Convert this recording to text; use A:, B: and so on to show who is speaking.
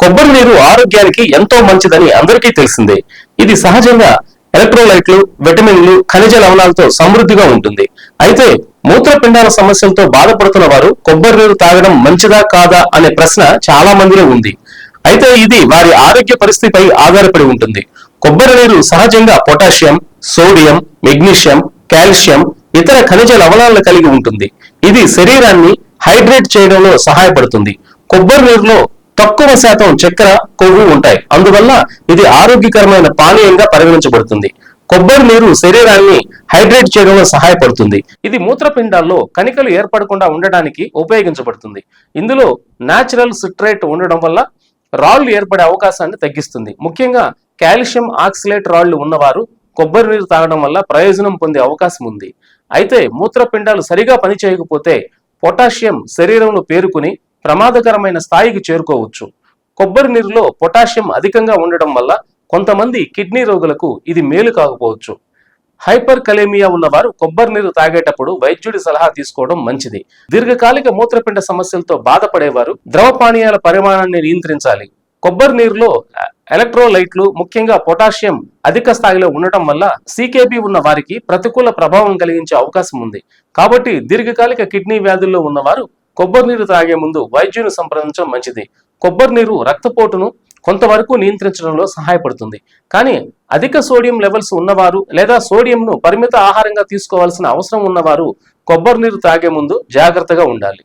A: కొబ్బరి నీరు ఆరోగ్యానికి ఎంతో మంచిదని అందరికీ తెలిసిందే. ఇది సహజంగా ఎలక్ట్రోలైట్లు, విటమిన్లు, ఖనిజ లవణాలతో సమృద్ధిగా ఉంటుంది. అయితే మూత్రపిండాల సమస్యలతో బాధపడుతున్న వారు కొబ్బరి నీరు తాగడం మంచిదా కాదా అనే ప్రశ్న చాలా మందిలో ఉంది. అయితే ఇది వారి ఆరోగ్య పరిస్థితిపై ఆధారపడి ఉంటుంది. కొబ్బరి నీరు సహజంగా పొటాషియం, సోడియం, మెగ్నీషియం, కాల్షియం, ఇతర ఖనిజ లవణాలను కలిగి ఉంటుంది. ఇది శరీరాన్ని హైడ్రేట్ చేయడంలో సహాయపడుతుంది. కొబ్బరి నీరులో తక్కువ శాతం చక్కెర, కొవ్వు ఉంటాయి. అందువల్ల ఇది ఆరోగ్యకరమైన పానీయంగా పరిగణించబడుతుంది. కొబ్బరి నీరు శరీరాన్ని హైడ్రేట్ చేయడంలో సహాయపడుతుంది. ఇది మూత్రపిండాల్లో కణికలు ఏర్పడకుండా ఉండడానికి ఉపయోగించబడుతుంది. ఇందులో న్యాచురల్ సిట్రేట్ ఉండడం వల్ల రాళ్లు ఏర్పడే అవకాశాన్ని తగ్గిస్తుంది. ముఖ్యంగా కాల్షియం ఆక్సిలేట్ రాళ్లు ఉన్నవారు కొబ్బరి నీరు తాగడం వల్ల ప్రయోజనం పొందే అవకాశం ఉంది. అయితే మూత్రపిండాలు సరిగా పనిచేయకపోతే పొటాషియం శరీరంలో పేరుకుని ప్రమాదకరమైన స్థాయికి చేరుకోవచ్చు. కొబ్బరి నీరులో పొటాషియం అధికంగా ఉండడం వల్ల కొంతమంది కిడ్నీ రోగులకు ఇది మేలు కాకపోవచ్చు. హైపర్ కలేమియా ఉన్నవారు కొబ్బరి నీరు తాగేటప్పుడు వైద్యుడి సలహా తీసుకోవడం మంచిది. దీర్ఘకాలిక మూత్రపిండ సమస్యలతో బాధపడేవారు ద్రవ పానీయాల పరిమాణాన్ని నియంత్రించాలి. కొబ్బరి నీరులో ఎలక్ట్రోలైట్లు, ముఖ్యంగా పొటాషియం అధిక స్థాయిలో ఉండటం వల్ల సికేబీ ఉన్న వారికి ప్రతికూల ప్రభావం కలిగించే అవకాశం ఉంది. కాబట్టి దీర్ఘకాలిక కిడ్నీ వ్యాధుల్లో ఉన్నవారు కొబ్బరి నీరు తాగే ముందు వైద్యుని సంప్రదించడం మంచిది. కొబ్బరి నీరు రక్తపోటును కొంతవరకు నియంత్రించడంలో సహాయపడుతుంది. కానీ అధిక సోడియం లెవెల్స్ ఉన్నవారు లేదా సోడియంను పరిమిత ఆహారంగా తీసుకోవాల్సిన అవసరం ఉన్నవారు కొబ్బరి నీరు తాగే ముందు జాగ్రత్తగా ఉండాలి.